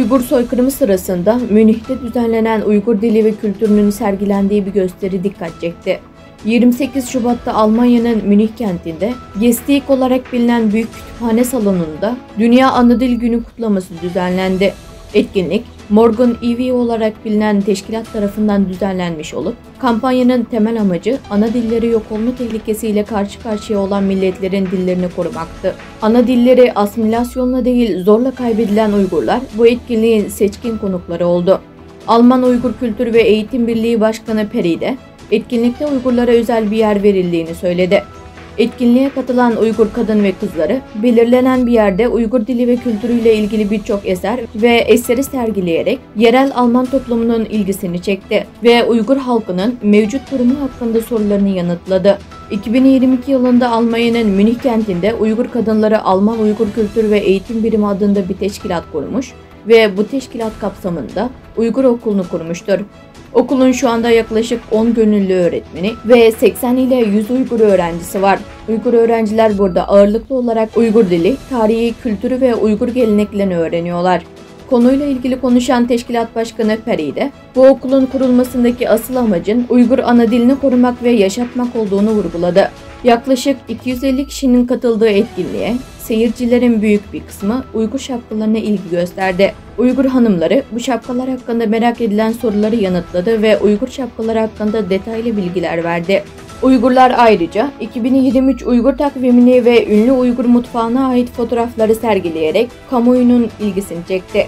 Uygur soykırımı sırasında Münih'te düzenlenen Uygur dili ve kültürünün sergilendiği bir gösteri dikkat çekti. 28 Şubat'ta Almanya'nın Münih kentinde Gestik olarak bilinen büyük kütüphane salonunda Dünya Ana Dil Günü kutlaması düzenlendi. Etkinlik, Morgan EV olarak bilinen teşkilat tarafından düzenlenmiş olup, kampanyanın temel amacı ana dilleri yok olma tehlikesiyle karşı karşıya olan milletlerin dillerini korumaktı. Ana dilleri asimilasyonla değil zorla kaybedilen Uygurlar bu etkinliğin seçkin konukları oldu. Alman Uygur Kültür ve Eğitim Birliği Başkanı Peride, etkinlikte Uygurlara özel bir yer verildiğini söyledi. Etkinliğe katılan Uygur kadın ve kızları, belirlenen bir yerde Uygur dili ve kültürüyle ilgili birçok eser ve eseri sergileyerek yerel Alman toplumunun ilgisini çekti ve Uygur halkının mevcut durumu hakkında sorularını yanıtladı. 2022 yılında Almanya'nın Münih kentinde Uygur kadınları Alman Uygur Kültür ve Eğitim Birimi adında bir teşkilat kurmuş ve bu teşkilat kapsamında Uygur Okulu'nu kurmuştur. Okulun şu anda yaklaşık 10 gönüllü öğretmeni ve 80 ile 100 Uygur öğrencisi var. Uygur öğrenciler burada ağırlıklı olarak Uygur dili, tarihi, kültürü ve Uygur geleneklerini öğreniyorlar. Konuyla ilgili konuşan Teşkilat Başkanı Peride, bu okulun kurulmasındaki asıl amacın Uygur ana dilini korumak ve yaşatmak olduğunu vurguladı. Yaklaşık 250 kişinin katıldığı etkinliğe seyircilerin büyük bir kısmı Uygur şapkalarına ilgi gösterdi. Uygur hanımları bu şapkalar hakkında merak edilen soruları yanıtladı ve Uygur şapkaları hakkında detaylı bilgiler verdi. Uygurlar ayrıca 2023 Uygur takvimini ve ünlü Uygur mutfağına ait fotoğrafları sergileyerek kamuoyunun ilgisini çekti.